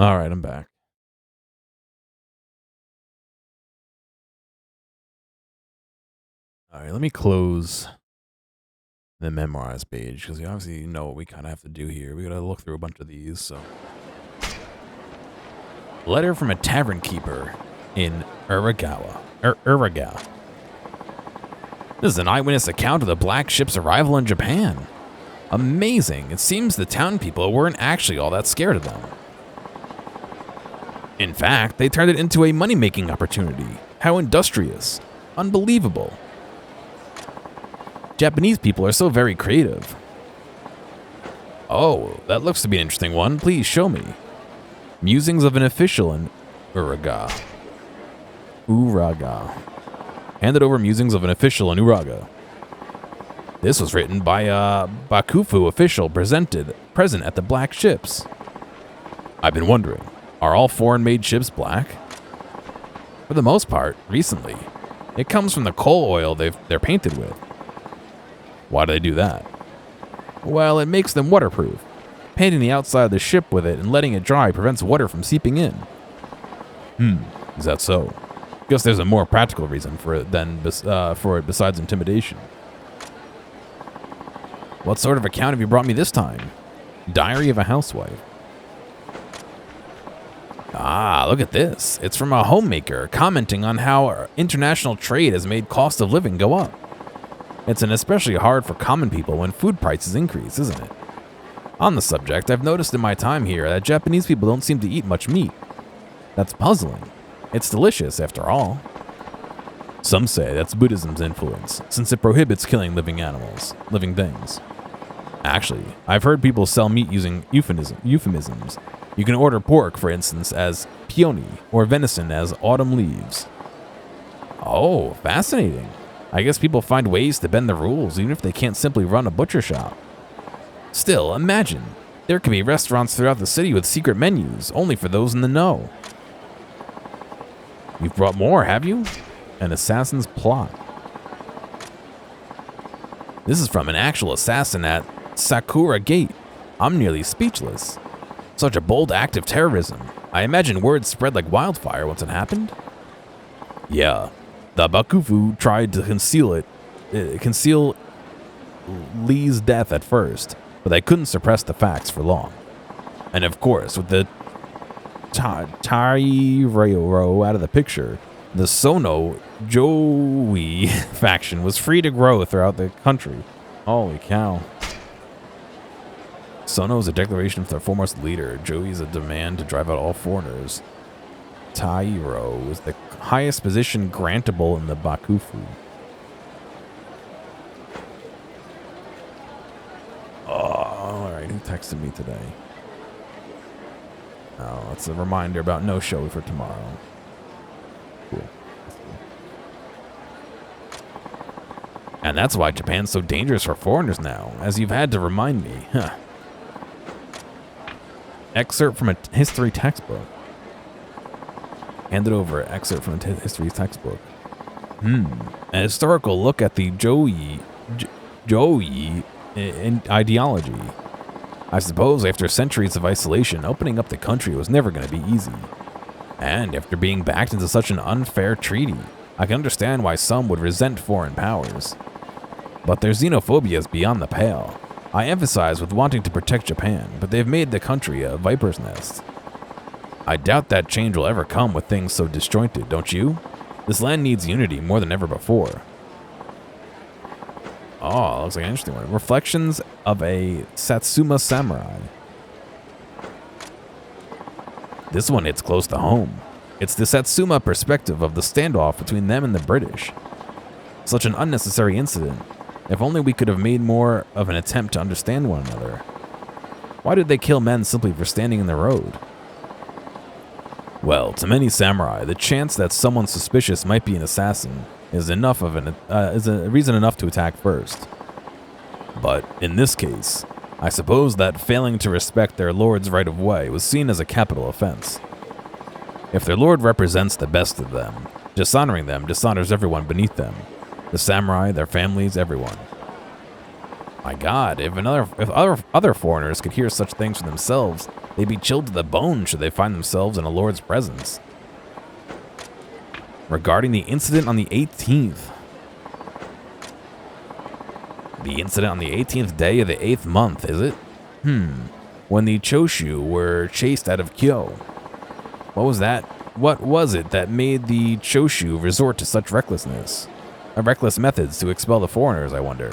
All right, I'm back. All right, let me close the memorize page because we obviously know what we kind of have to do here. We got to look through a bunch of these. So, letter from a tavern keeper in Uraga. This is an eyewitness account of the black ship's arrival in Japan. Amazing. It seems the town people weren't actually all that scared of them. In fact, they turned it into a money-making opportunity. How industrious. Unbelievable. Japanese people are so very creative. Oh, that looks to be an interesting one. Please show me. Musings of an official in Uraga. Handed over musings of an official in Uraga. This was written by a Bakufu official present at the black ships. I've been wondering, are all foreign-made ships black? For the most part, recently. It comes from the coal oil they're painted with. Why do they do that? Well, it makes them waterproof. Painting the outside of the ship with it and letting it dry prevents water from seeping in. Is that so? Guess there's a more practical reason for it besides intimidation. What sort of account have you brought me this time? Diary of a housewife. Ah, look at this. It's from a homemaker commenting on how international trade has made cost of living go up. It's an especially hard for common people when food prices increase, isn't it? On the subject, I've noticed in my time here that Japanese people don't seem to eat much meat. That's puzzling. It's delicious, after all. Some say that's Buddhism's influence, since it prohibits killing living things. Actually, I've heard people sell meat using euphemisms. You can order pork, for instance, as peony, or venison as autumn leaves. Oh, fascinating. I guess people find ways to bend the rules, even if they can't simply run a butcher shop. Still, imagine. There could be restaurants throughout the city with secret menus, only for those in the know. You've brought more, have you? An assassin's plot. This is from an actual assassin at Sakura Gate. I'm nearly speechless. Such a bold act of terrorism. I imagine word spread like wildfire once it happened. Yeah, the Bakufu tried to conceal Lee's death at first, but they couldn't suppress the facts for long. And of course, with the Tairyo out of the picture, the Sono Joey faction was free to grow throughout the country. Holy cow. Sono is a declaration for their foremost leader. Joey is a demand to drive out all foreigners. Tairo is the highest position grantable in the Bakufu. Oh, alright, who texted me today? Oh, it's a reminder about no show for tomorrow. Cool. And that's why Japan's so dangerous for foreigners now, as you've had to remind me. Huh. Excerpt from a history textbook. Handed over an excerpt from a history textbook. A historical look at the Joey ideology. I suppose after centuries of isolation, opening up the country was never going to be easy. And after being backed into such an unfair treaty, I can understand why some would resent foreign powers. But their xenophobia is beyond the pale. I emphasize with wanting to protect Japan, but they've made the country a viper's nest. I doubt that change will ever come with things so disjointed, don't you? This land needs unity more than ever before. Oh, looks like an interesting one. Reflections of a Satsuma samurai. This one hits close to home. It's the Satsuma perspective of the standoff between them and the British. Such an unnecessary incident. If only we could have made more of an attempt to understand one another. Why did they kill men simply for standing in the road? Well, to many samurai, the chance that someone suspicious might be an assassin is a reason enough to attack first. But in this case, I suppose that failing to respect their lord's right of way was seen as a capital offense. If their lord represents the best of them, dishonoring them dishonors everyone beneath them. The samurai, their families, everyone. My God, if other foreigners could hear such things for themselves, they'd be chilled to the bone should they find themselves in a lord's presence. Regarding the incident on the 18th. The incident on the 18th day of the 8th month, is it? When the Choshu were chased out of Kyo. What was that? What was it that made the Choshu resort to such reckless methods to expel the foreigners, I wonder?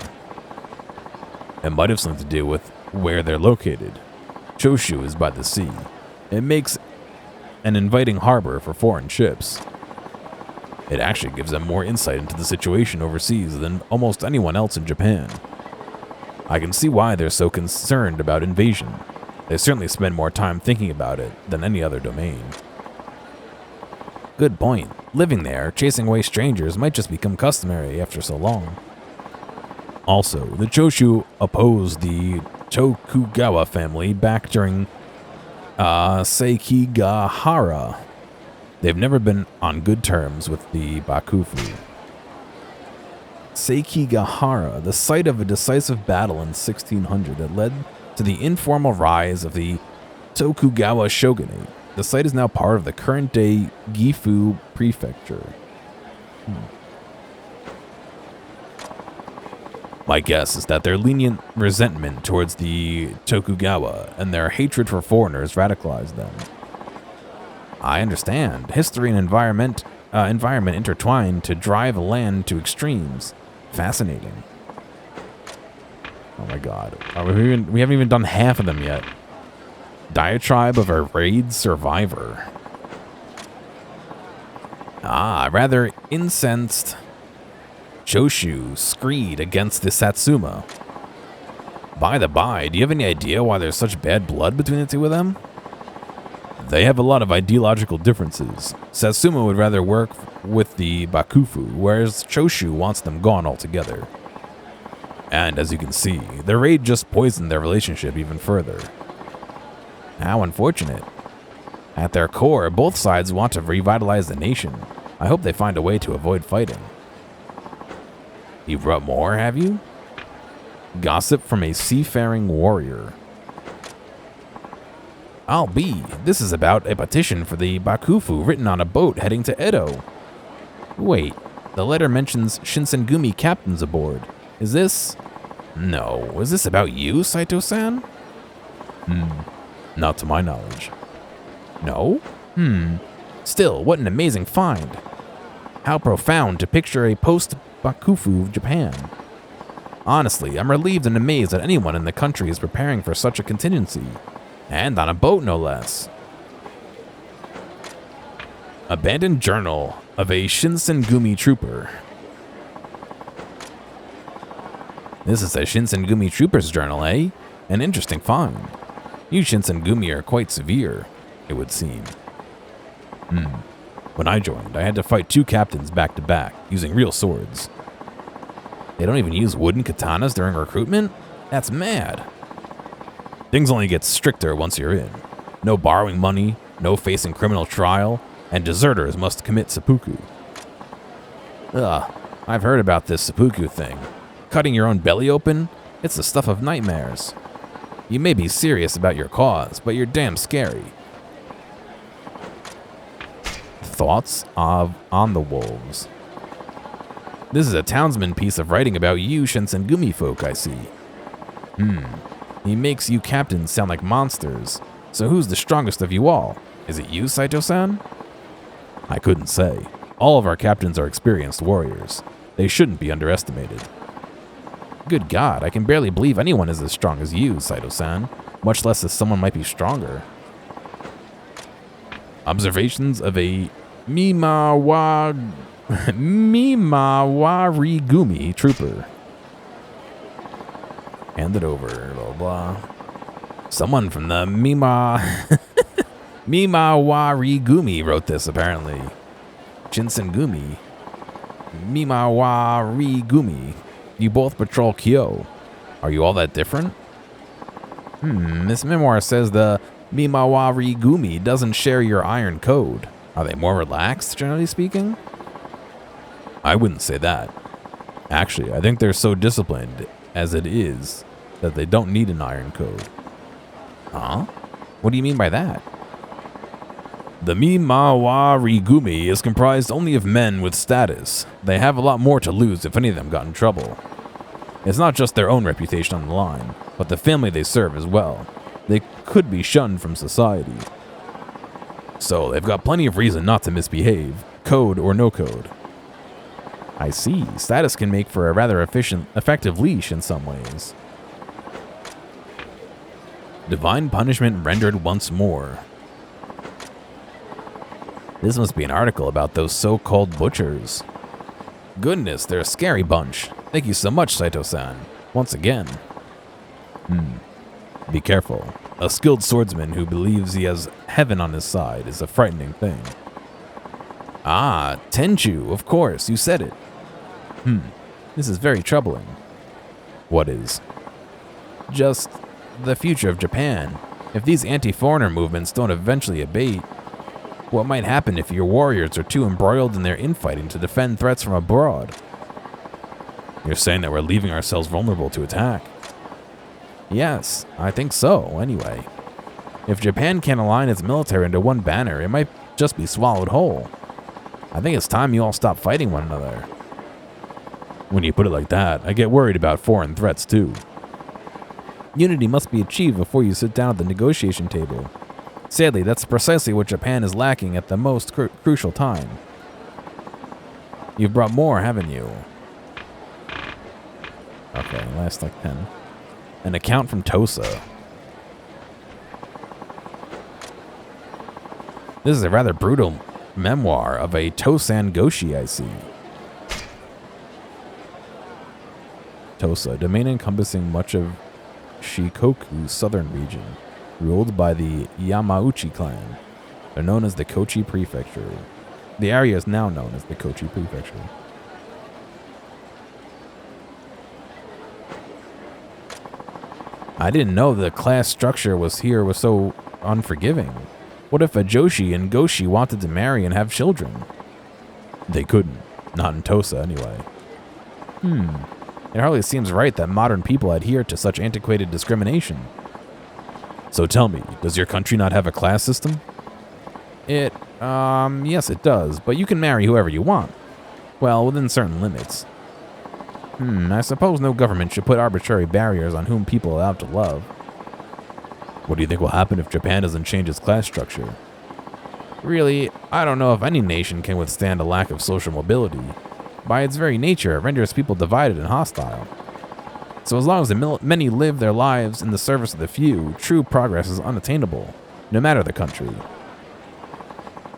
It might have something to do with where they're located. Choshu is by the sea. It makes an inviting harbor for foreign ships. It actually gives them more insight into the situation overseas than almost anyone else in Japan. I can see why they're so concerned about invasion. They certainly spend more time thinking about it than any other domain. Good point. Living there, chasing away strangers might just become customary after so long. Also, the Choshu opposed the Tokugawa family back during Sekigahara. They've never been on good terms with the Bakufu. Sekigahara, the site of a decisive battle in 1600 that led to the informal rise of the Tokugawa shogunate. The site is now part of the current-day Gifu prefecture. My guess is that their lenient resentment towards the Tokugawa and their hatred for foreigners radicalized them. I understand. History and environment intertwined to drive a land to extremes. Fascinating. Oh my God. We haven't even done half of them yet. Diatribe of a raid survivor. Rather incensed Choshu screed against the Satsuma. By the by, do you have any idea why there's such bad blood between the two of them? They have a lot of ideological differences. Satsuma would rather work with the Bakufu, whereas Choshu wants them gone altogether. And as you can see, the raid just poisoned their relationship even further. How unfortunate. At their core, both sides want to revitalize the nation. I hope they find a way to avoid fighting. You've brought more, have you? Gossip from a seafaring warrior. This is about a petition for the Bakufu written on a boat heading to Edo. Wait, the letter mentions Shinsengumi captains aboard. Is this... No, is this about you, Saito-san? Not to my knowledge. No? Still, what an amazing find. How profound to picture a post-Bakufu Japan. Honestly, I'm relieved and amazed that anyone in the country is preparing for such a contingency. And on a boat, no less. Abandoned journal of a Shinsengumi trooper. This is a Shinsengumi trooper's journal, eh? An interesting find. You Shinsengumi are quite severe, it would seem. When I joined, I had to fight 2 captains back to back, using real swords. They don't even use wooden katanas during recruitment? That's mad. Things only get stricter once you're in. No borrowing money, no facing criminal trial, and deserters must commit seppuku. I've heard about this seppuku thing. Cutting your own belly open? It's the stuff of nightmares. You may be serious about your cause, but you're damn scary. Thoughts on the wolves. This is a townsman piece of writing about you Shinsengumi folk, I see. He makes you captains sound like monsters. So who's the strongest of you all? Is it you, Saito-san? I couldn't say. All of our captains are experienced warriors. They shouldn't be underestimated. Good God, I can barely believe anyone is as strong as you, Saito-san, much less that someone might be stronger. Observations of a Mimawarigumi trooper. Hand it over, blah, blah. Someone from the Mimawarigumi wrote this, apparently. Shinsengumi. Mimawarigumi. You both patrol Kyo. Are you all that different? This memoir says the Mimawarigumi doesn't share your iron code. Are they more relaxed, generally speaking? I wouldn't say that. Actually, I think they're so disciplined as it is that they don't need an iron code. Huh? What do you mean by that? The Mimawarigumi is comprised only of men with status. They have a lot more to lose if any of them got in trouble. It's not just their own reputation on the line, but the family they serve as well. They could be shunned from society. So they've got plenty of reason not to misbehave, code or no code. I see. Status can make for a rather effective leash in some ways. Divine punishment rendered once more. This must be an article about those so-called butchers. Goodness, they're a scary bunch. Thank you so much, Saito-san. Once again. Be careful. A skilled swordsman who believes he has heaven on his side is a frightening thing. Ah, Tenchu, of course, you said it. This is very troubling. What is? Just the future of Japan. If these anti-foreigner movements don't eventually abate, what might happen if your warriors are too embroiled in their infighting to defend threats from abroad? You're saying that we're leaving ourselves vulnerable to attack? Yes, I think so, anyway. If Japan can't align its military under one banner, it might just be swallowed whole. I think it's time you all stop fighting one another. When you put it like that, I get worried about foreign threats too. Unity must be achieved before you sit down at the negotiation table. Sadly, that's precisely what Japan is lacking at the most crucial time. You've brought more, haven't you? Okay, last like 10. An account from Tosa. This is a rather brutal memoir of a Tosan Goshi, I see. Tosa, domain encompassing much of Shikoku's southern region, ruled by the Yamauchi clan. They're known as the Kochi Prefecture. The area is now known as the Kochi Prefecture. I didn't know the class structure was so unforgiving. What if a Joshi and Goshi wanted to marry and have children? They couldn't. Not in Tosa, anyway. It hardly seems right that modern people adhere to such antiquated discrimination. So tell me, does your country not have a class system? Yes it does, but you can marry whoever you want. Well, within certain limits. I suppose no government should put arbitrary barriers on whom people are allowed to love. What do you think will happen if Japan doesn't change its class structure? Really, I don't know if any nation can withstand a lack of social mobility. By its very nature, it renders people divided and hostile. So as long as the many live their lives in the service of the few, true progress is unattainable, no matter the country.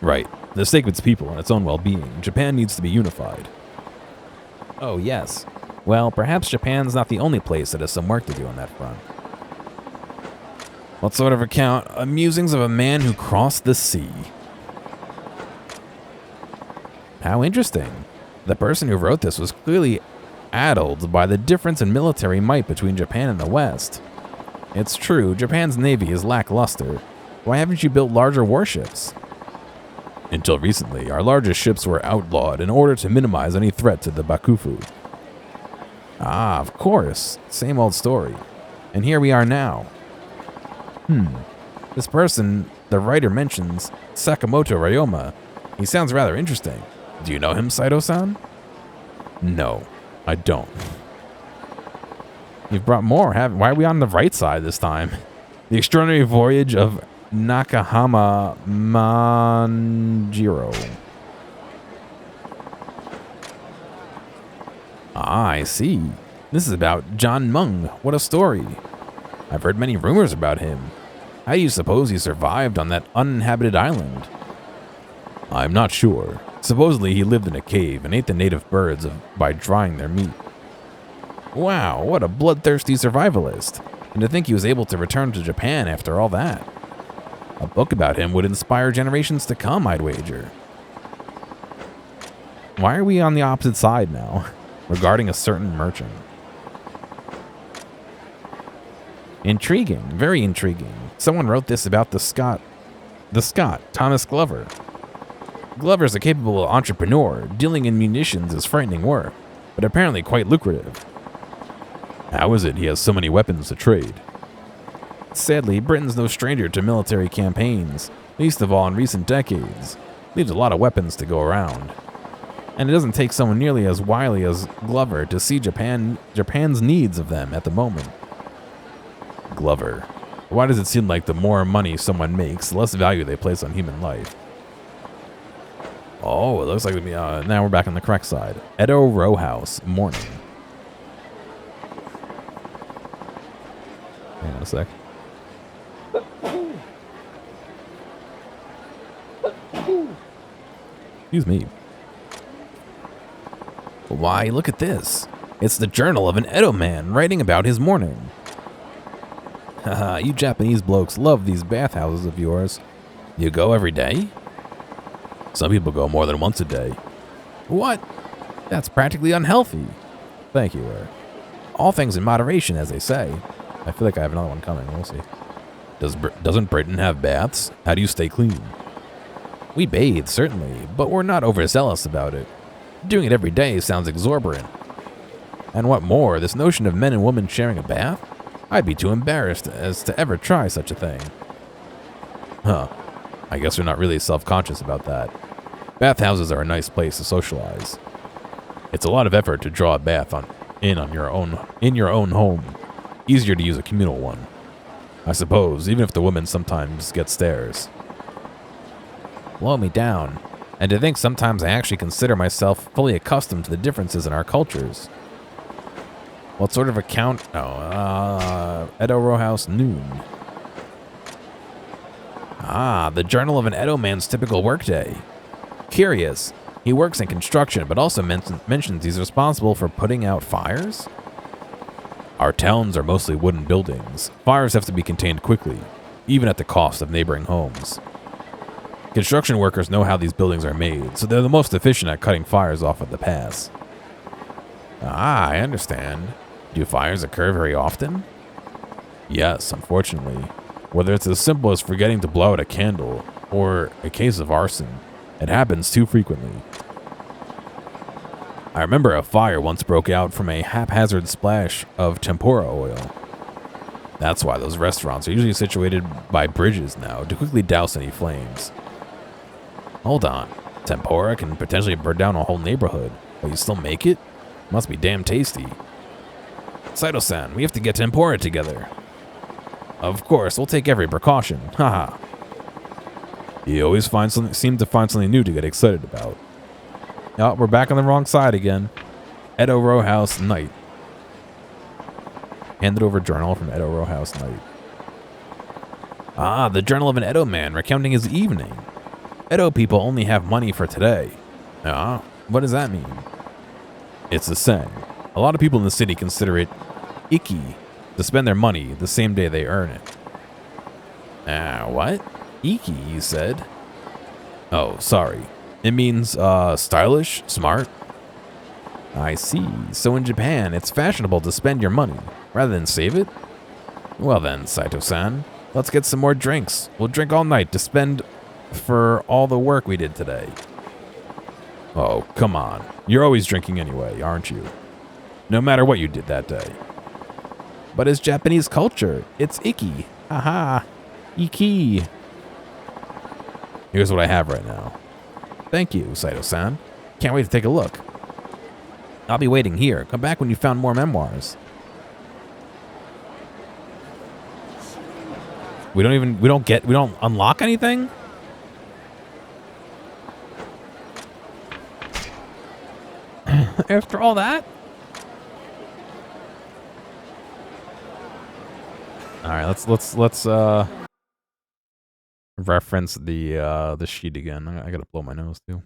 Right. For the sake of its people and its own well-being, Japan needs to be unified. Oh, yes. Well, perhaps Japan's not the only place that has some work to do on that front. What sort of account? Musings of a man who crossed the sea. How interesting. The person who wrote this was clearly addled by the difference in military might between Japan and the West. It's true, Japan's navy is lackluster. Why haven't you built larger warships? Until recently, our largest ships were outlawed in order to minimize any threat to the Bakufu. Ah, of course. Same old story. And here we are now. This person, the writer mentions, Sakamoto Ryoma. He sounds rather interesting. Do you know him, Saito-san? No, I don't. You've brought more, haven't? Why are we on the right side this time? The Extraordinary Voyage of Nakahama Manjiro. Ah, I see. This is about John Mung. What a story. I've heard many rumors about him. How do you suppose he survived on that uninhabited island? I'm not sure. Supposedly he lived in a cave and ate the native birds by drying their meat. Wow, what a bloodthirsty survivalist. And to think he was able to return to Japan after all that. A book about him would inspire generations to come, I'd wager. Why are we on the opposite side now, regarding a certain merchant? Intriguing, very intriguing. Someone wrote this about the Scot, Thomas Glover. Glover's a capable entrepreneur. Dealing in munitions is frightening work, but apparently quite lucrative. How is it he has so many weapons to trade? Sadly, Britain's no stranger to military campaigns, least of all in recent decades. Leaves a lot of weapons to go around. And it doesn't take someone nearly as wily as Glover to see Japan's needs of them at the moment. Glover. Why does it seem like the more money someone makes, the less value they place on human life? Oh, it looks like now we're back on the correct side. Edo Row House, morning. Hang on a sec. Excuse me. Why, look at this. It's the journal of an Edo man writing about his morning. Haha, you Japanese blokes love these bathhouses of yours. You go every day? Some people go more than once a day. What? That's practically unhealthy. Thank you, all things in moderation, as they say. I feel like I have another one coming. We'll see. Doesn't Britain have baths? How do you stay clean? We bathe, certainly, but we're not overzealous about it. Doing it every day sounds exorbitant. And what more, this notion of men and women sharing a bath? I'd be too embarrassed as to ever try such a thing. Huh. I guess we're not really self-conscious about that. Bathhouses are a nice place to socialize. It's a lot of effort to draw a bath in your own home. Easier to use a communal one. I suppose, even if the women sometimes get stares. Blow me down. And to think sometimes I actually consider myself fully accustomed to the differences in our cultures. What sort of account? Edo Row House, noon. Ah, the journal of an Edo man's typical workday. Curious. He works in construction, but also mentions he's responsible for putting out fires? Our towns are mostly wooden buildings. Fires have to be contained quickly, even at the cost of neighboring homes. Construction workers know how these buildings are made, so they're the most efficient at cutting fires off at the pass. Ah, I understand. Do fires occur very often? Yes, unfortunately. Whether it's as simple as forgetting to blow out a candle, or a case of arson, it happens too frequently. I remember a fire once broke out from a haphazard splash of tempura oil. That's why those restaurants are usually situated by bridges now to quickly douse any flames. Hold on. Tempura can potentially burn down a whole neighborhood, but you still make it? Must be damn tasty. Saito-san, we have to get tempura together. Of course, we'll take every precaution. Haha. You always seem to find something new to get excited about. Oh, we're back on the wrong side again. Edo Row House, night. Handed over journal from Edo Row House, night. Ah, the journal of an Edo man recounting his evening. Edo people only have money for today. Ah, what does that mean? It's a saying. A lot of people in the city consider it icky to spend their money the same day they earn it. What? Icky, you said? Oh, sorry. It means, stylish, smart. I see. So in Japan, it's fashionable to spend your money, rather than save it? Well then, Saito-san, let's get some more drinks. We'll drink all night to spend for all the work we did today. Oh, come on. You're always drinking anyway, aren't you? No matter what you did that day. But it's Japanese culture. It's icky. Haha. Iki. Here's what I have right now. Thank you, Saito-san. Can't wait to take a look. I'll be waiting here. Come back when you found more memoirs. We don't unlock anything? After all that? All right, let's reference the sheet again. I gotta blow my nose too.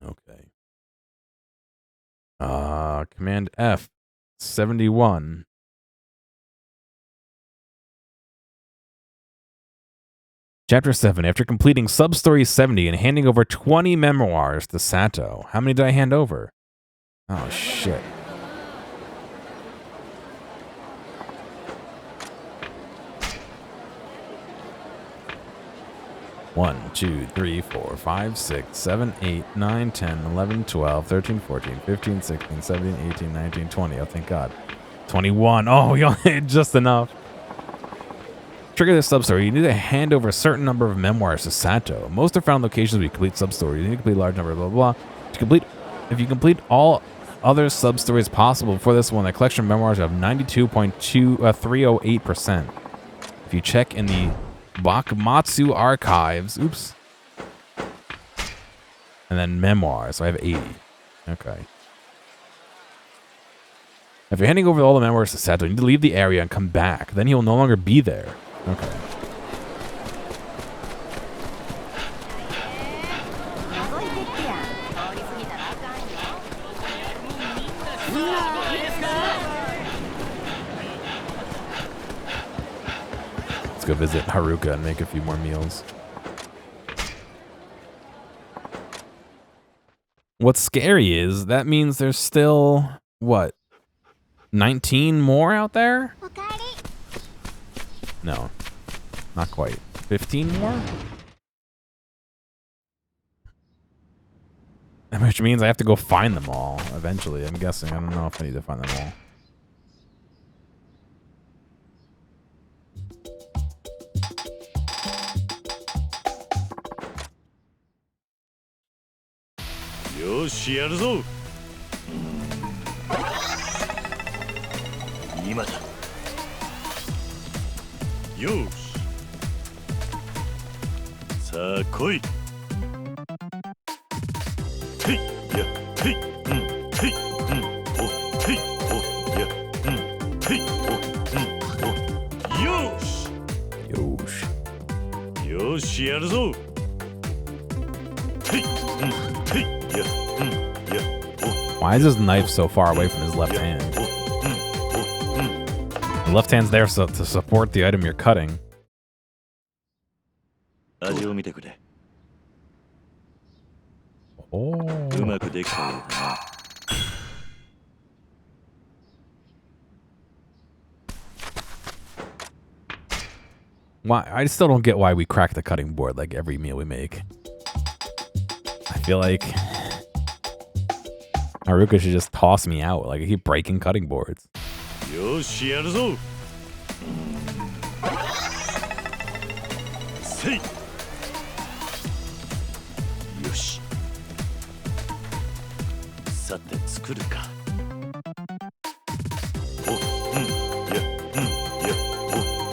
Okay. Command F 71. Chapter 7. After completing Substory 70 and handing over 20 memoirs to Sato. How many did I hand over? Oh, shit. 1, 2, 3, 4, 5, 6, 7, 8, 9, 10, 11, 12, 13, 14, 15, 16, 17, 18, 19, 20. Oh, thank God. 21. Oh, we only had just enough. Trigger this sub-story. You need to hand over a certain number of memoirs to Sato. Most are found locations where you complete sub-stories. You need to complete a large number, blah, blah, blah. If you complete all other sub-stories possible before this one, the collection of memoirs have 92.308%. If you check in the Bakumatsu archives, oops, and then memoirs, so I have 80. Okay. If you're handing over all the memoirs to Sato, you need to leave the area and come back. Then he will no longer be there. Okay. Let's go visit Haruka and make a few more meals. What's scary is that means there's still, what, 19 more out there? No, not quite. 15 more? Which means I have to go find them all eventually, I'm guessing. I don't know if I need to find them all. Yoshi, やるぞ。今だ。よし。さあ来い。ていやていていおていおやていおよし。よし。よしやるぞ。ていていやや Why is his knife so far away from his left hand? The left hand's there so to support the item you're cutting. 味を見てくれ。 Oh. うまくできたようだな。 Why? I still don't get why we crack the cutting board like every meal we make. I feel like Haruka should just toss me out. Like I keep breaking cutting boards. よしやるぞ。せい。よし。さて作るか。お、や、や、お、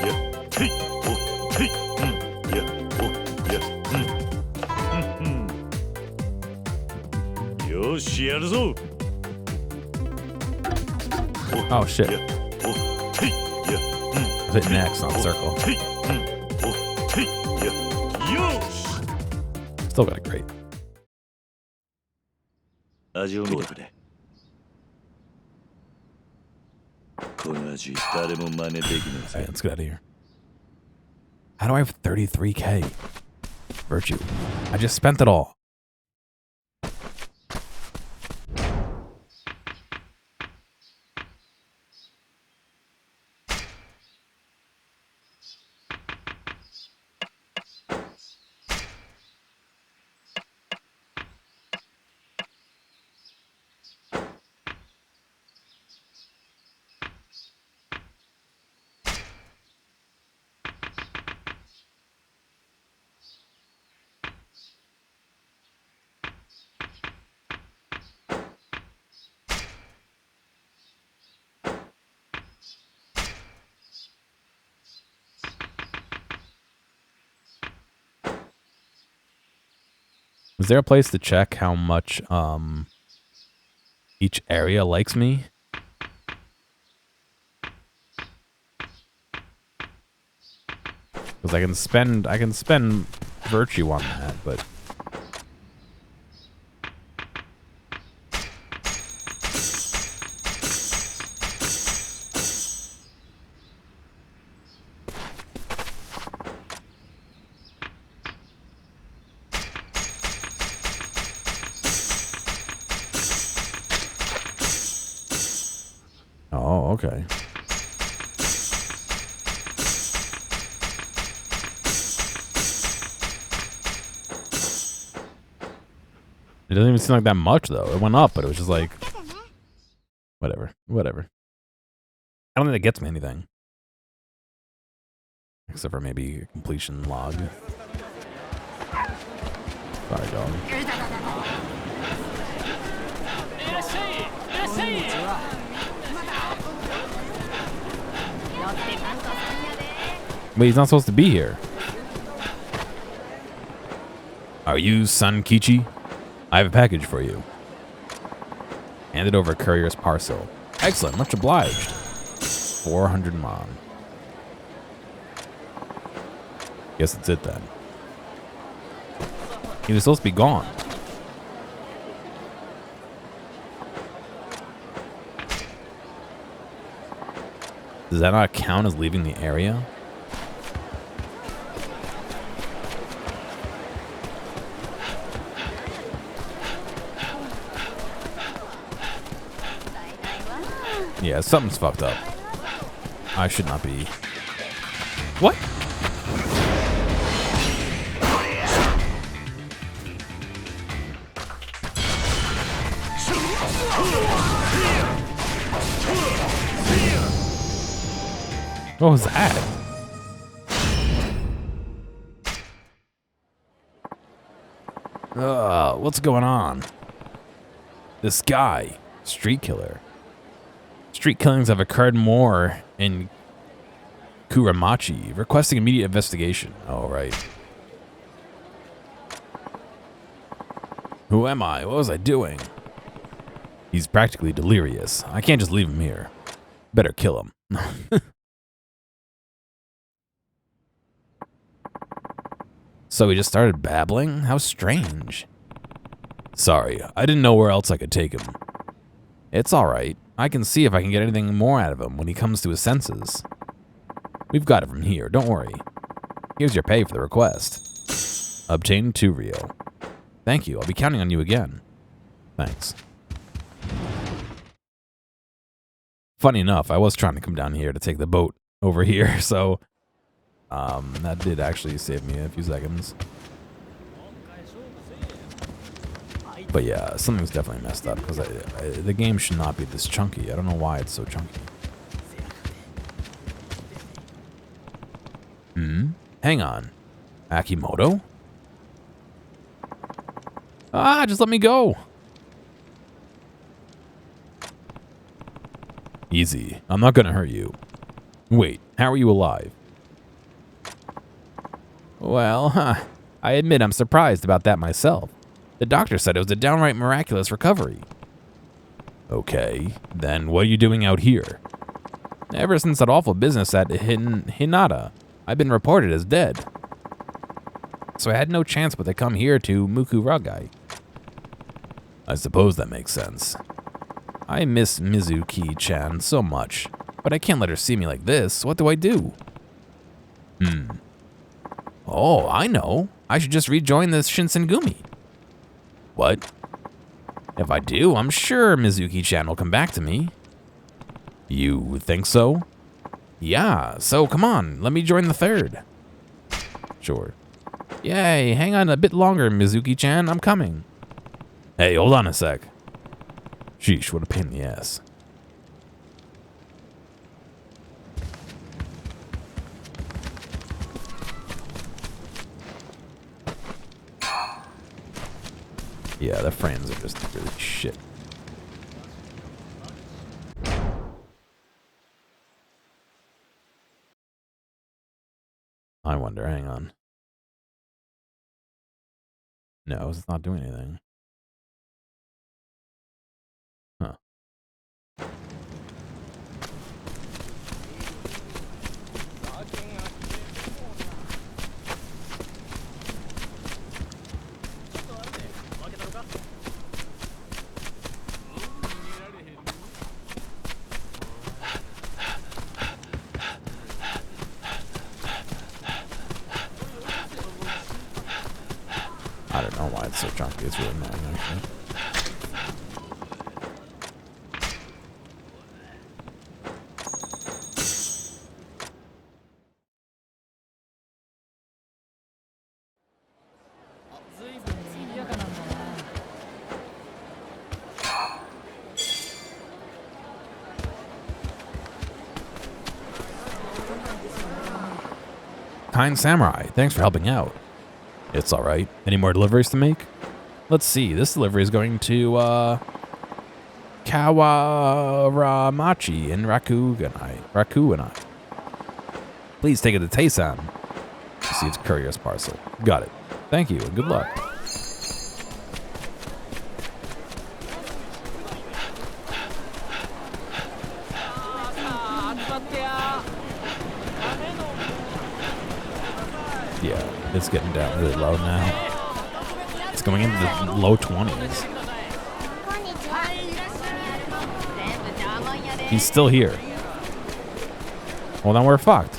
や、てい、お、てい、や、お、や、よしやるぞ。 Oh shit. I was hitting X on circle. Still got it great. Okay, let's get out of here. How do I have 33k? Virtue. I just spent it all. Is there a place to check how much each area likes me? Because I can spend virtue on that, but oh, okay. It doesn't even seem like that much, though. It went up, but it was just like... Whatever. Whatever. I don't think it gets me anything. Except for maybe a completion log. Sorry, dog. Wait, he's not supposed to be here. Are you Sankichi? I have a package for you. Handed over a courier's parcel. Excellent, much obliged. 400 mon. Guess that's it then. He was supposed to be gone. Does that not count as leaving the area? Yeah, something's fucked up. I should not be. What? What was that? What's going on? This guy, street killer. Street killings have occurred more in Kuramachi, requesting immediate investigation. Oh, right. Who am I? What was I doing? He's practically delirious. I can't just leave him here. Better kill him. So he just started babbling? How strange. Sorry, I didn't know where else I could take him. It's alright. I can see if I can get anything more out of him when he comes to his senses. We've got it from here, don't worry. Here's your pay for the request. Obtain 2 Rio. Thank you, I'll be counting on you again. Thanks. Funny enough, I was trying to come down here to take the boat over here, so... that did actually save me a few seconds. But yeah, something's definitely messed up, because the game should not be this chunky. I don't know why it's so chunky. Hang on. Akimoto? Just let me go. Easy. I'm not gonna hurt you. Wait, how are you alive? Well, I admit I'm surprised about that myself. The doctor said it was a downright miraculous recovery. Okay, then what are you doing out here? Ever since that awful business at Hinata, I've been reported as dead. So I had no chance but to come here to Mukuragai. I suppose that makes sense. I miss Mizuki-chan so much, but I can't let her see me like this. What do I do? Oh, I know. I should just rejoin the Shinsengumi. What? If I do, I'm sure Mizuki-chan will come back to me. You think so? Yeah, so come on, let me join the 3rd. Sure. Yay, hang on a bit longer, Mizuki-chan, I'm coming. Hey, hold on a sec. Sheesh, what a pain in the ass. Yeah, the frames are just really shit. I wonder, hang on. No, it's not doing anything. Huh. I don't know why it's so chunky. It's really annoying, actually. kind samurai. Thanks for helping out. It's all right. Any more deliveries to make? Let's see. This delivery is going to Kawaramachi in Rakuganai. Please take it to Taisan. See, it's courier's parcel. Got it. Thank you and good luck. Yeah, it's getting down really low now. It's going into the low 20s. He's still here. Well, then we're fucked.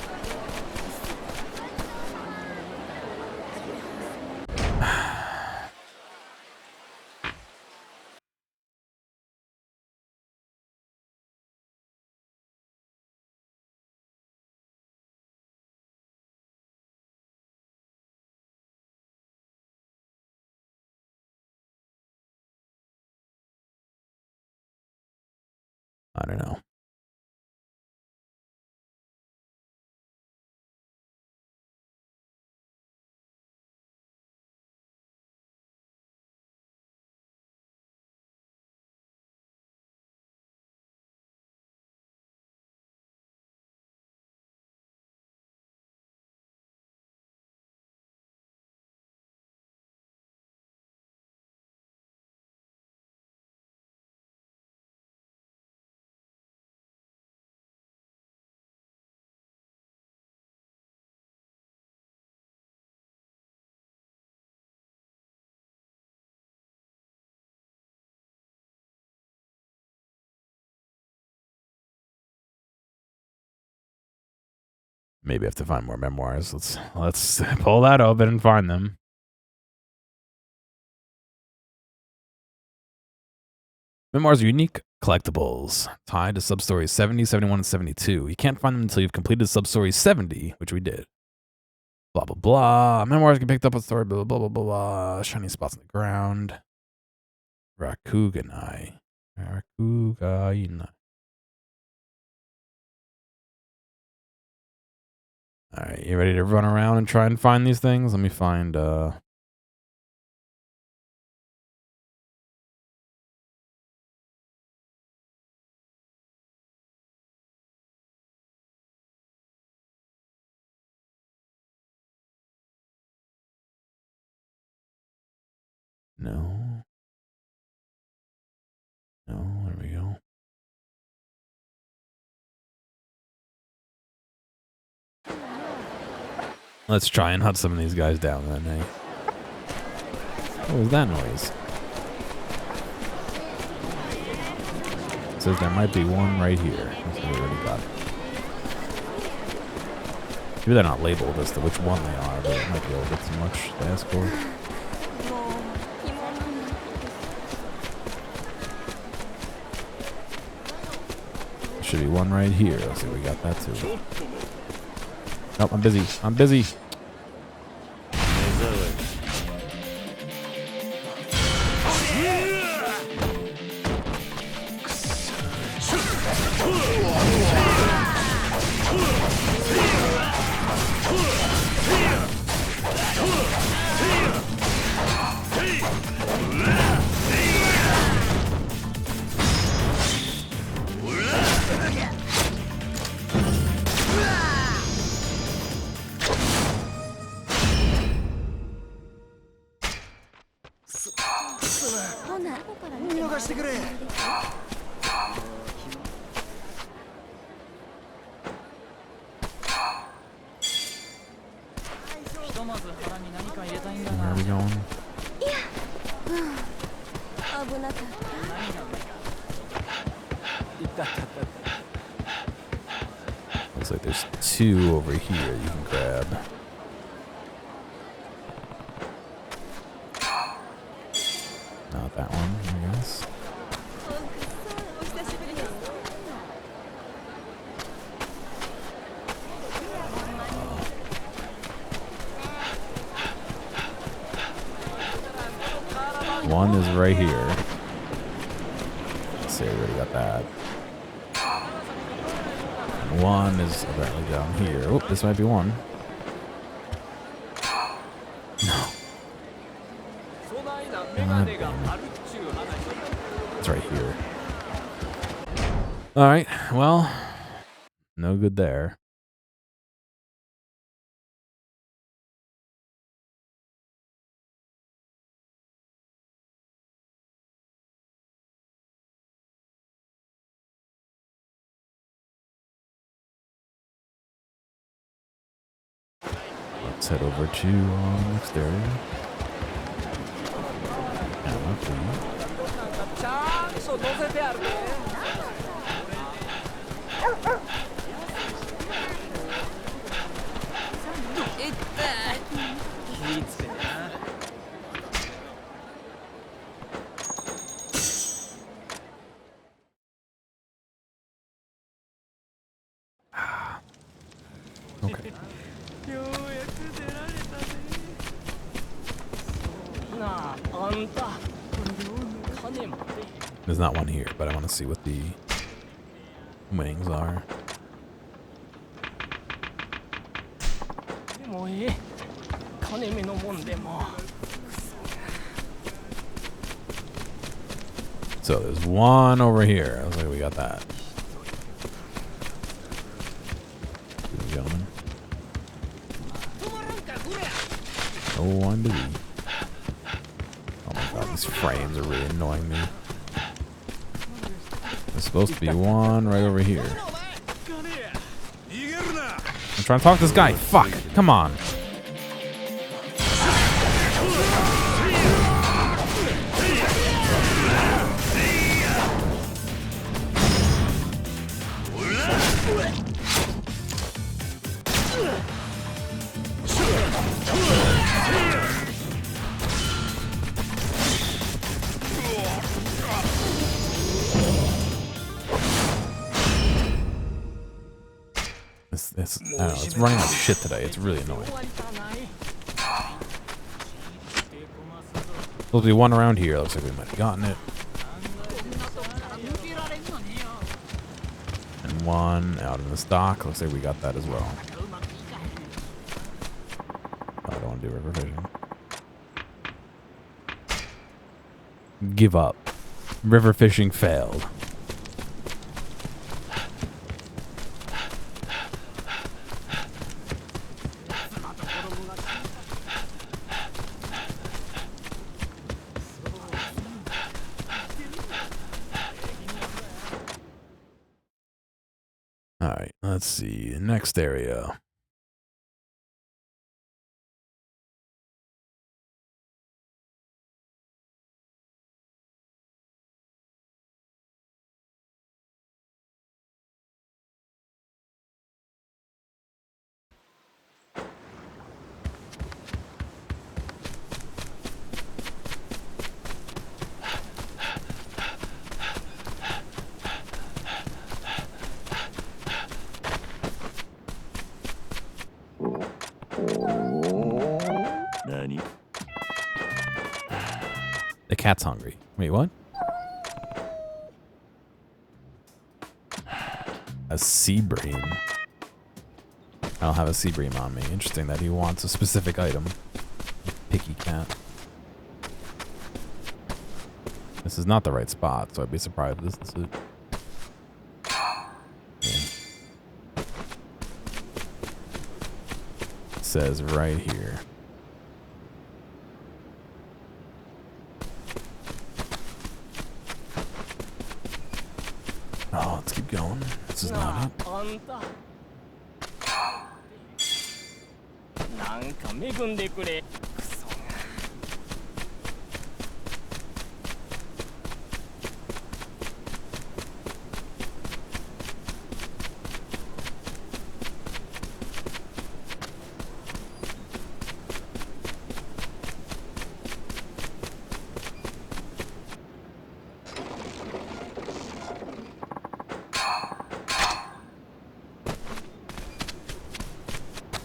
I don't know. Maybe I have to find more memoirs. Let's pull that open and find them. Memoirs are unique collectibles tied to substories 70, 71, and 72. You can't find them until you've completed substory 70, which we did. Blah, blah, blah. Memoirs get picked up with story, blah, blah, blah, blah, blah. Shiny spots on the ground. Rakuganai. Alright, you ready to run around and try and find these things? Let me find, No. No, there we go. Let's try and hunt some of these guys down then, eh? What was that noise? It says there might be one right here. So we already got it. Maybe they're not labeled as to which one they are, but it might be a little bit too much to ask for. Should be one right here. Let's see, we got that too. Nope, I'm busy. I'm busy. Where are we going? Looks like there's two over here you can grab. Not that one, I guess. One is right here. Let's see, I already got that. One is apparently down here. Oh, this might be one. God damn it. It's right here. Alright, well, no good there. Let's head over to next area. Ammo, please. Okay. There's not one here, but I want to see what the wings are. So there's one over here. I was like, we got that. Gentlemen. No one to be. Oh my god, these frames are really annoying me. There's supposed to be one right over here. I'm trying to talk to this guy. Fuck. Come on. I don't know, it's running like shit today. It's really annoying. There'll be one around here. Looks like we might have gotten it. And one out in the stock. Looks like we got that as well. Oh, I don't want to do river fishing. Give up. River fishing failed. Alright, let's see. Next area. The cat's hungry. Wait, what? A sea bream. I don't have a sea bream on me. Interesting that he wants a specific item. Picky cat. This is not the right spot, so I'd be surprised if this is it. Yeah. It says right here. Oh, let's keep going. This is not it.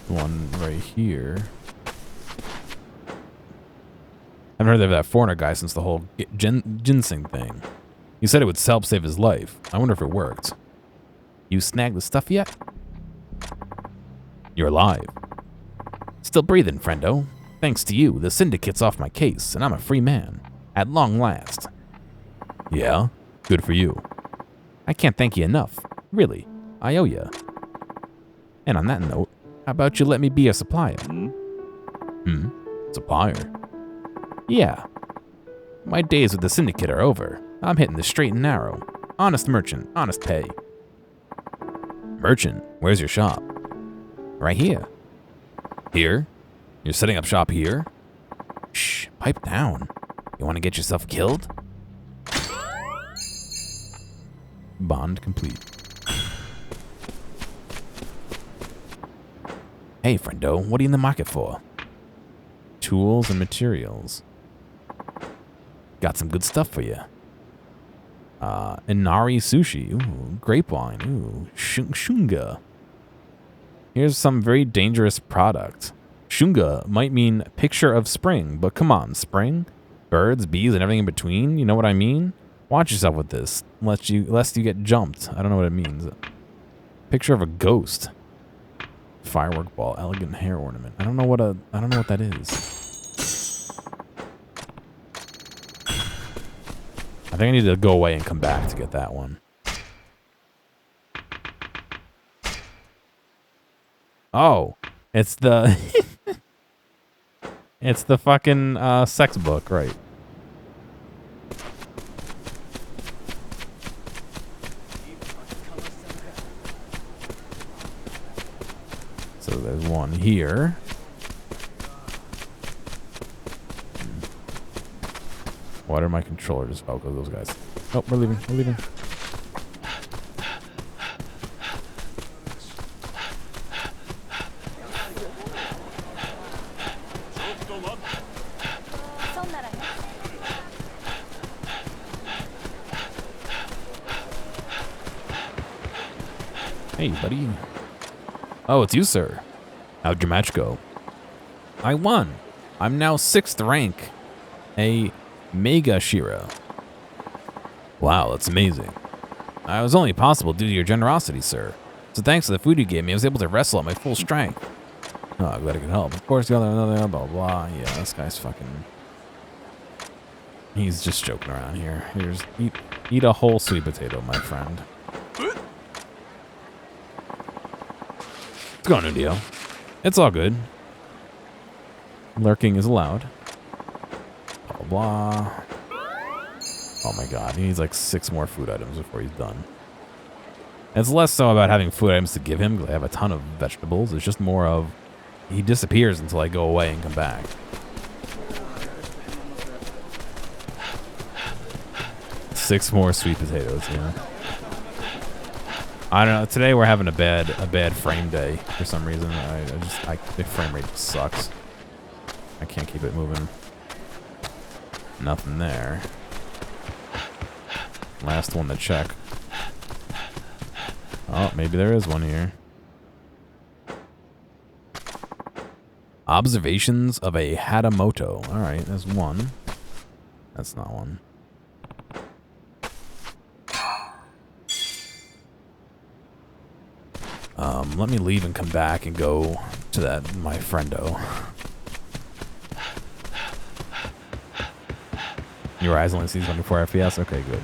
One right here. I've heard of that foreigner guy since the whole ginseng thing. He said it would help save his life. I wonder if it worked. You snagged the stuff yet? You're alive. Still breathing, friendo. Thanks to you, the syndicate's off my case, and I'm a free man. At long last. Yeah? Good for you. I can't thank you enough. Really. I owe you. And on that note, how about you let me be a supplier? Supplier? Yeah. My days with the syndicate are over. I'm hitting the straight and narrow. Honest merchant, honest pay. Merchant, where's your shop? Right here. Here? You're setting up shop here? Shh, pipe down. You want to get yourself killed? Bond complete. Hey, friendo, what are you in the market for? Tools and materials. Got some good stuff for you. Inari sushi. Ooh, grape wine. Ooh, shunga. Here's some very dangerous product. Shunga might mean picture of spring, but come on, spring? Birds, bees, and everything in between? You know what I mean? Watch yourself with this, lest you get jumped. I don't know what it means. Picture of a ghost. Firework ball, elegant hair ornament. I don't know what that is. I think I need to go away and come back to get that one. Oh, it's the it's the fucking sex book, right? So there's one here. Why did my controller just... Oh, those guys. Oh, we're leaving. We're leaving. Hey, buddy. Oh, it's you, sir. How'd your match go? I won. I'm now 6th rank. A Mega Shira. Wow, that's amazing. It was only possible due to your generosity, sir. So thanks to the food you gave me, I was able to wrestle at my full strength. Oh, I'm glad I could help. Of course, the other, blah, blah, blah. Yeah, this guy's fucking... He's just joking around here. Here's... Eat a whole sweet potato, my friend. What's going on, Dio? It's all good. Lurking is allowed. Blah, blah. Oh my god, he needs like 6 more food items before he's done. It's less so about having food items to give him, because I have a ton of vegetables. It's just more of, he disappears until I go away and come back. Six more sweet potatoes, yeah. I don't know. Today we're having a bad frame day for some reason. The frame rate just sucks. I can't keep it moving. Nothing there. Last one to check. Oh, maybe there is one here. Observations of a Hatamoto. All right, there's one. That's not one. Let me leave and come back and go to that, my friendo. Your eyes only sees 24 FPS? Okay, good.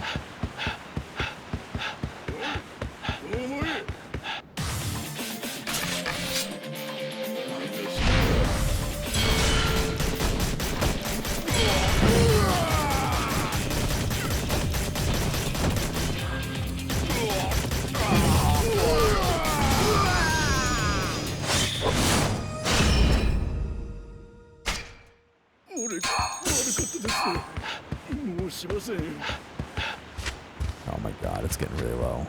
Oh my god, it's getting really low.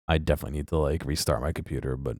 I definitely need to like restart my computer, but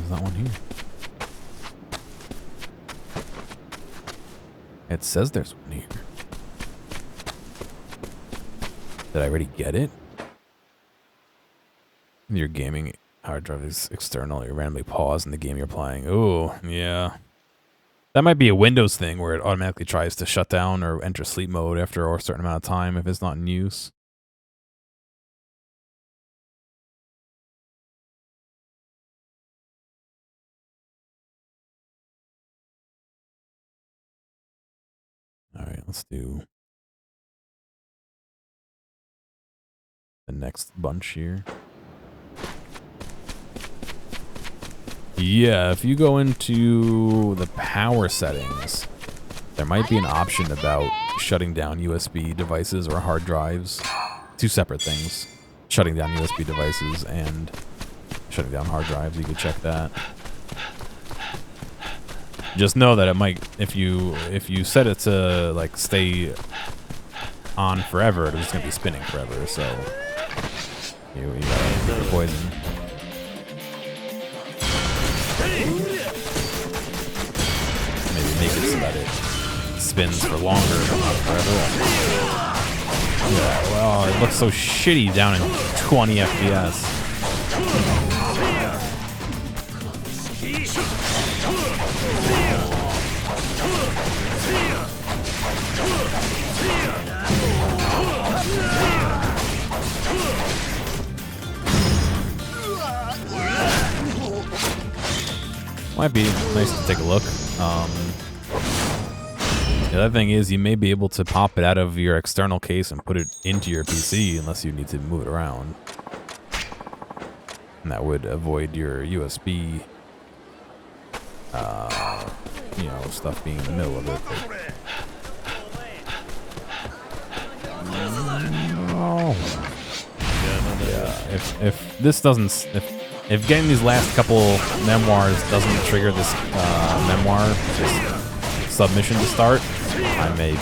there's not one here. It says there's one here. Did I already get it? Your gaming hard drive is external. You randomly pause in the game you're playing. Ooh, yeah. That might be a Windows thing where it automatically tries to shut down or enter sleep mode after a certain amount of time if it's not in use. All right, let's do the next bunch here. Yeah, if you go into the power settings, there might be an option about shutting down USB devices or hard drives. Two separate things. Shutting down USB devices and shutting down hard drives. You could check that. Just know that it might, if you set it to like stay on forever, it's gonna be spinning forever. So you gotta pick the poison. Maybe make it so that it spins for longer, but not forever. Yeah, well, it looks so shitty down in 20 FPS. Might be nice to take a look. The other thing is you may be able to pop it out of your external case and put it into your PC unless you need to move it around. And that would avoid your USB, stuff being in the middle of it. Oh. Yeah, if this doesn't, if getting these last couple memoirs doesn't trigger this this submission to start, I may be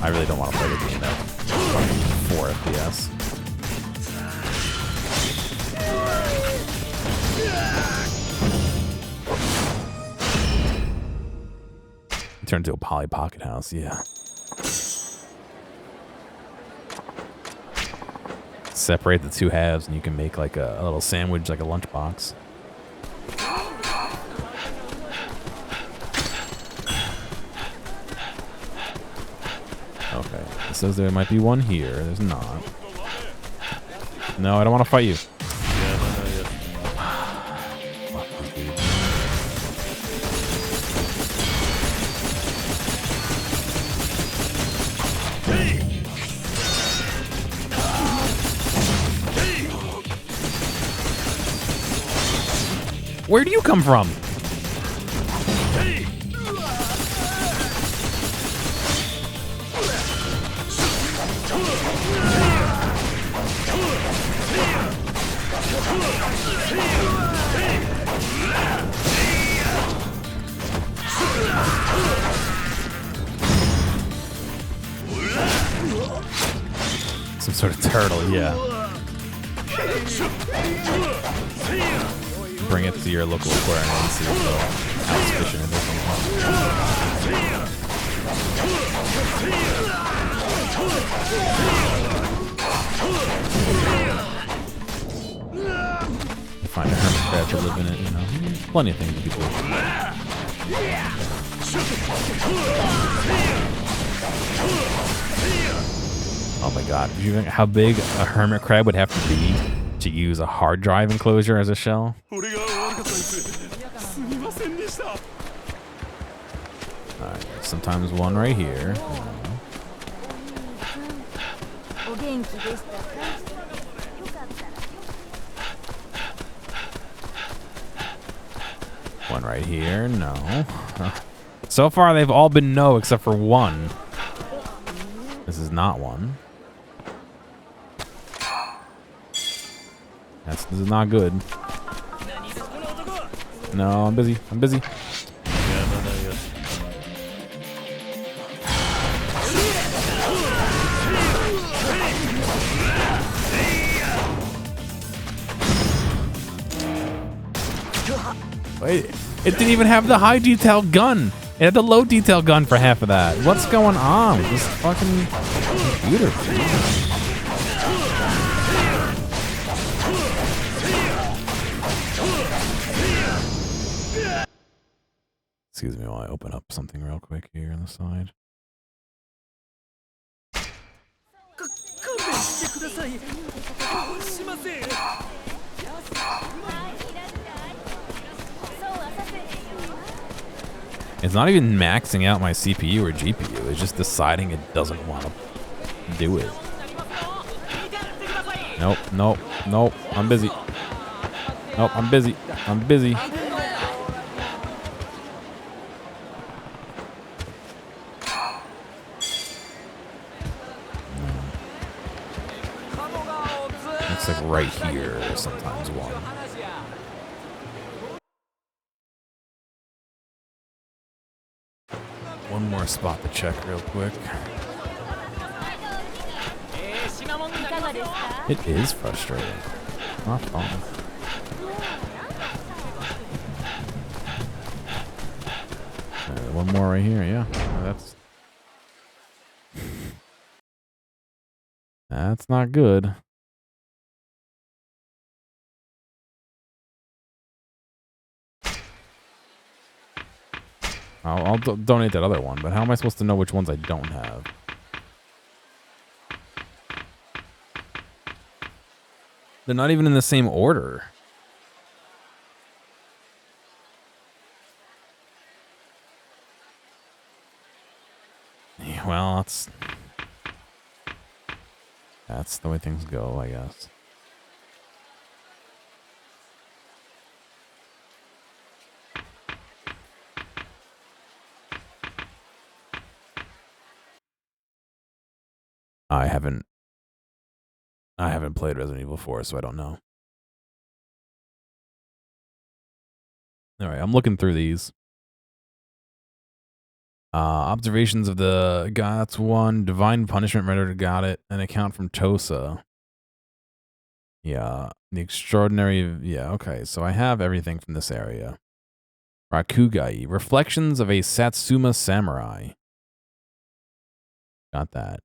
I really don't want to play the game at 4 FPS. Turn into a Polly Pocket house, yeah. Separate the two halves and you can make like a little sandwich, like a lunchbox. Okay, it says there might be one here. There's not. No, I don't want to fight you. Where do you come from? Some sort of turtle, yeah. Bring it to your local aquarium and see if they'll house fishing in this one. Find a hermit crab to live in it, you know. Plenty of things you could do. Oh my god, do you think how big a hermit crab would have to be to use a hard drive enclosure as a shell? Alright, sometimes one right here. One right here, no. So far they've all been no except for one. This is not one. This is not good. No, I'm busy. I'm busy. It didn't even have the high detail gun. It had the low detail gun for half of that. What's going on with this fucking computer? Excuse me while I open up something real quick here on the side. It's not even maxing out my CPU or GPU. It's just deciding it doesn't want to do it. Nope, nope, nope. I'm busy. Nope, I'm busy. I'm busy. Looks like right here, sometimes one. One more spot to check real quick. It is frustrating. Not fun. One more right here, yeah. That's not good. I'll donate that other one, but how am I supposed to know which ones I don't have? They're not even in the same order. Yeah, well, that's the way things go, I guess. I haven't played Resident Evil 4, so I don't know. All right, I'm looking through these. Observations of the Gods one, Divine Punishment rendered, got it. An account from Tosa. Yeah, the extraordinary. Yeah, okay. So I have everything from this area. Rakugai, Reflections of a Satsuma Samurai. Got that.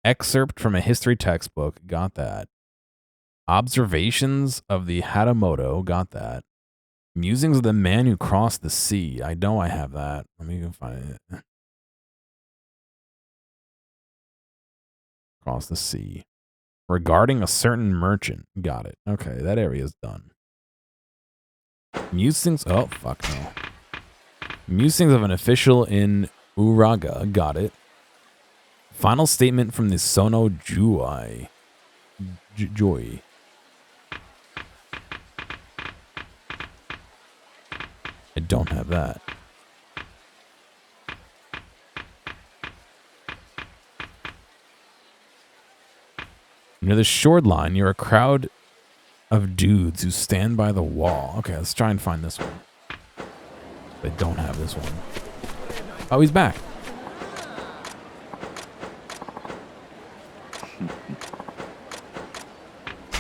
Excerpt from a history textbook. Got that. Observations of the Hatamoto. Got that. Musings of the Man Who Crossed the Sea. I know I have that. Let me go find it. Cross the Sea. Regarding a certain merchant. Got it. Okay, that area is done. Musings. Oh, fuck no. Musings of an official in Uraga. Got it. Final statement from the Sono Juai. Joy. I don't have that. Near the shoreline, you're a crowd of dudes who stand by the wall. Okay, let's try and find this one. I don't have this one. Oh, he's back.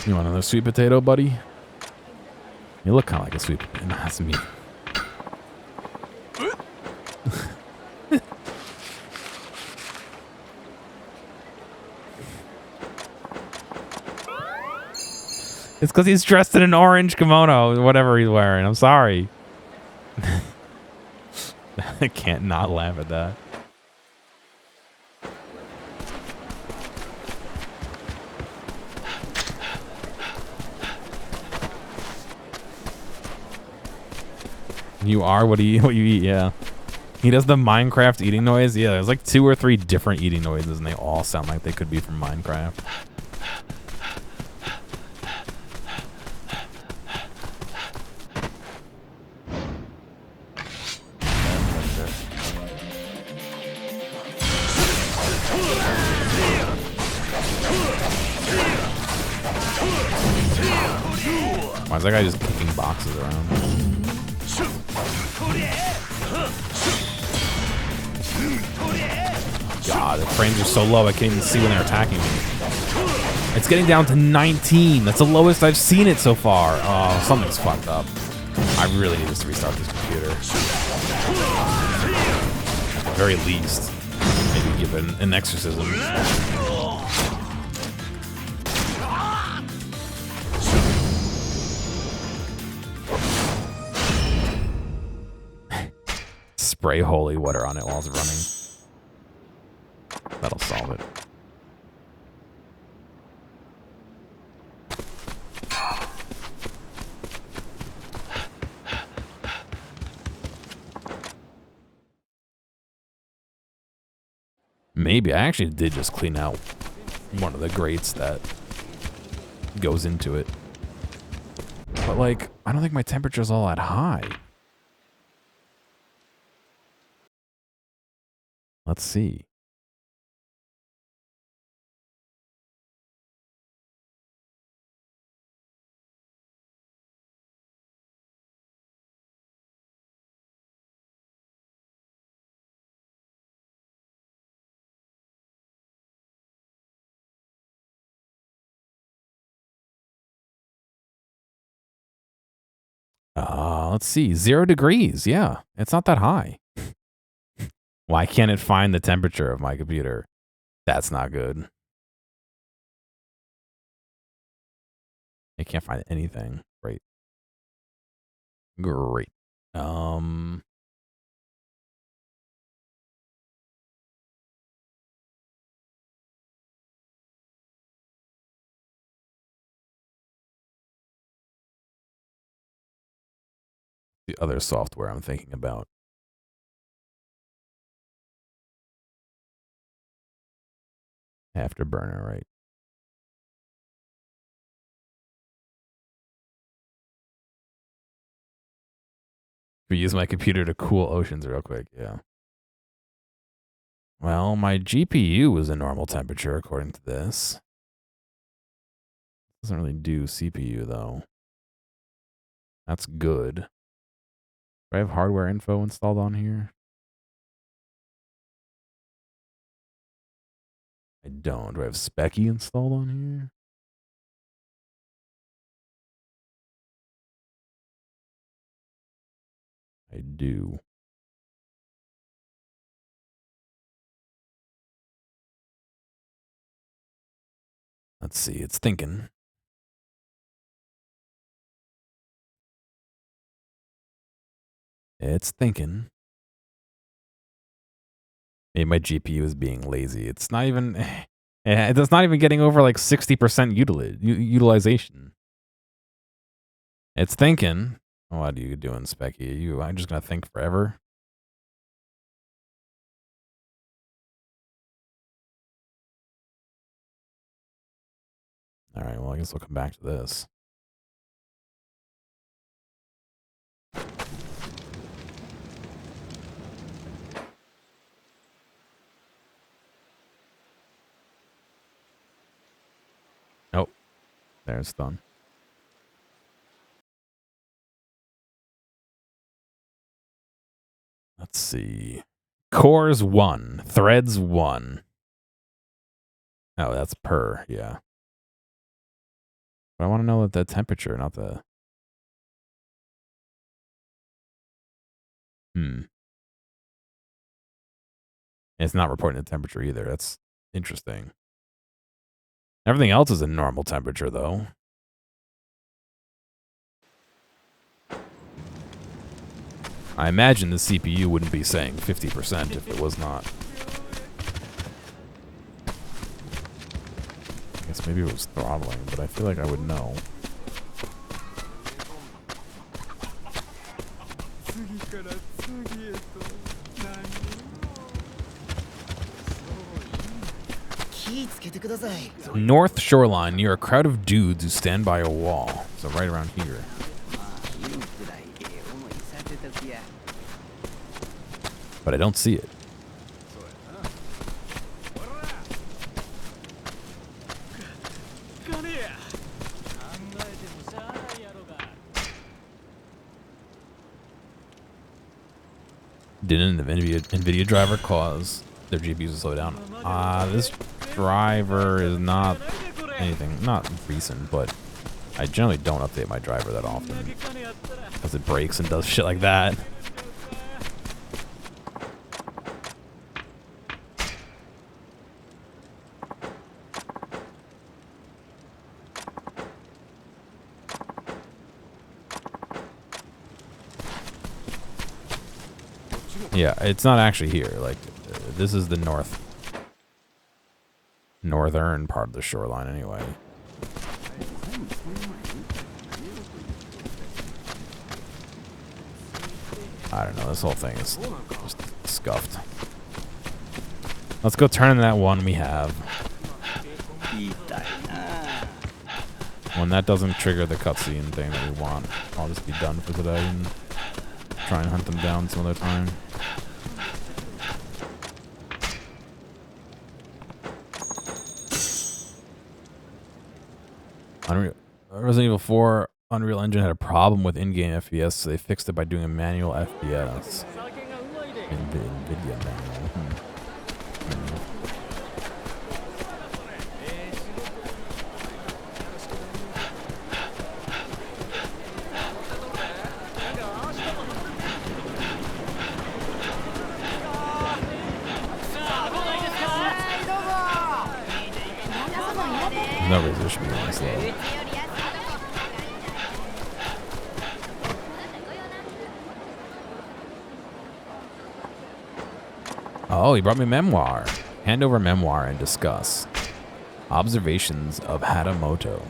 You want another sweet potato, buddy? You look kind of like a sweet potato. That's me. It's because he's dressed in an orange kimono, whatever he's wearing. I'm sorry. I can't not laugh at that. You are what you eat, yeah. He does the Minecraft eating noise. Yeah, there's like 2 or 3 different eating noises, and they all sound like they could be from Minecraft. Why is that guy just kicking boxes around? God, the frames are so low I can't even see when they're attacking me. It's getting down to 19. That's the lowest I've seen it so far. Oh, something's fucked up. I I really need to restart this computer. At the very least, maybe give it an exorcism. Spray holy water on it while it's running. That'll solve it. Maybe. I actually did just clean out one of the grates that goes into it. But, like, I don't think my temperature's all that high. Let's see. Let's see. 0 degrees. Yeah, it's not that high. Why can't it find the temperature of my computer? That's not good. It can't find anything. Great. Great. The other software I'm thinking about. Afterburner, right? We use my computer to cool oceans real quick, yeah. Well, my GPU is a normal temperature according to this. Doesn't really do CPU though. That's good. Do I have hardware info installed on here? I don't. Do I have Specky installed on here? I do. Let's see. It's thinking. It's thinking. Maybe my GPU is being lazy. It's not even. It's not even getting over like 60% utilization. It's thinking. What are you doing, Specky? I'm just gonna think forever. All right. Well, I guess we'll come back to this. Oh, there it's done. Let's see. Cores 1, threads 1. Oh, that's per, yeah. But I want to know the temperature, not the... It's not reporting the temperature either. That's interesting. Everything else is a normal temperature, though. I imagine the CPU wouldn't be saying 50% if it was not. I guess maybe it was throttling, but I feel like I would know. North shoreline near a crowd of dudes who stand by a wall. So right around here. But I don't see it. Didn't an NVIDIA driver cause their GPUs to slow down? This driver is not anything, not recent, but I generally don't update my driver that often. Because it breaks and does shit like that. Yeah, it's not actually here. Like, this is the northern part of the shoreline anyway. I don't know, this whole thing is just scuffed. Let's go turn in that one we have. When that doesn't trigger the cutscene thing that we want, I'll just be done for today and try and hunt them down some other time. Resident Evil 4 Unreal Engine had a problem with in-game FPS, so they fixed it by doing a manual FPS. NVIDIA manual. No reason it should be going slow. Oh, he brought me a memoir. Hand over memoir and discuss. Observations of Hatamoto.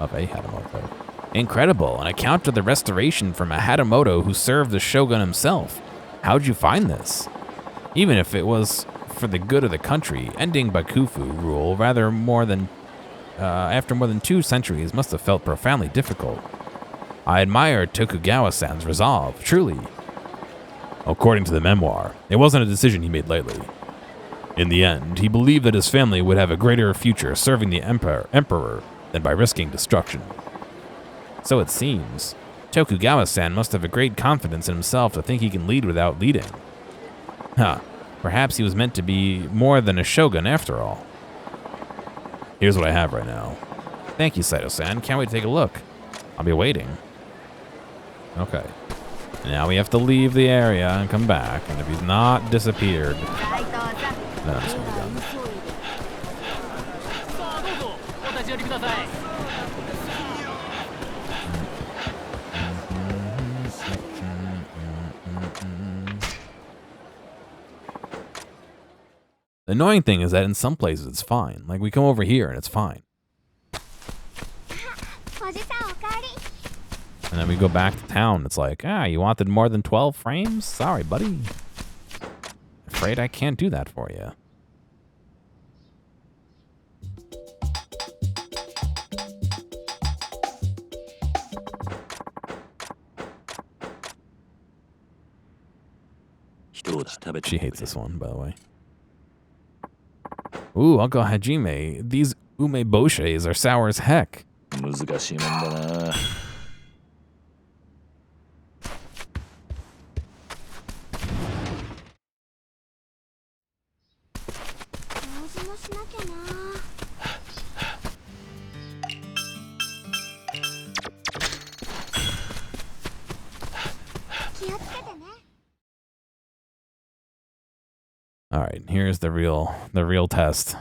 Of a Hatamoto. Incredible. An account of the restoration from a Hatamoto who served the shogun himself. How'd you find this? Even if it was for the good of the country, ending Bakufu rule after more than 2 centuries must have felt profoundly difficult. I admire Tokugawa-san's resolve, truly. According to the memoir, it wasn't a decision he made lightly. In the end, he believed that his family would have a greater future serving the emperor than by risking destruction. So it seems. Tokugawa-san must have a great confidence in himself to think he can lead without leading. Huh. Perhaps he was meant to be more than a shogun after all. Here's what I have right now. Thank you, Saito-san. Can't wait to take a look. I'll be waiting. Okay. Now we have to leave the area and come back. And if he's not disappeared, then I'm just gonna be done. The annoying thing is that in some places it's fine. Like, we come over here and it's fine. And then we go back to town. It's like, you wanted more than 12 frames? Sorry, buddy. Afraid I can't do that for you. She hates this one, by the way. Ooh, Uncle Hajime. These umeboshes are sour as heck. All right, here's the real test.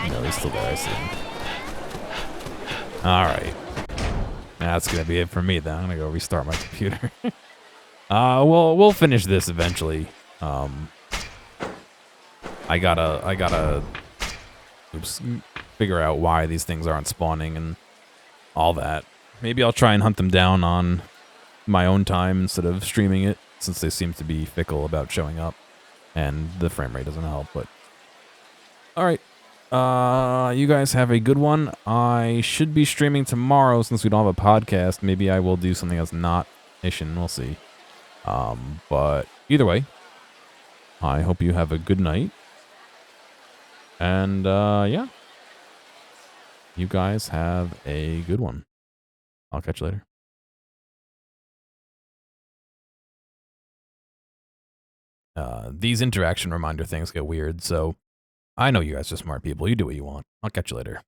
No, he's still there, I see him. All right. That's gonna be it for me then. I'm gonna go restart my computer. We'll finish this eventually. I gotta figure out why these things aren't spawning and all that. Maybe I'll try and hunt them down on my own time instead of streaming it, since they seem to be fickle about showing up and the frame rate doesn't help. But all right, you guys have a good one. I should be streaming tomorrow since we don't have a podcast. Maybe I will do something that's not Ishin. We'll see. But either way, I hope you have a good night. And, yeah. You guys have a good one. I'll catch you later. These interaction reminder things get weird, so I know you guys are smart people. You do what you want. I'll catch you later.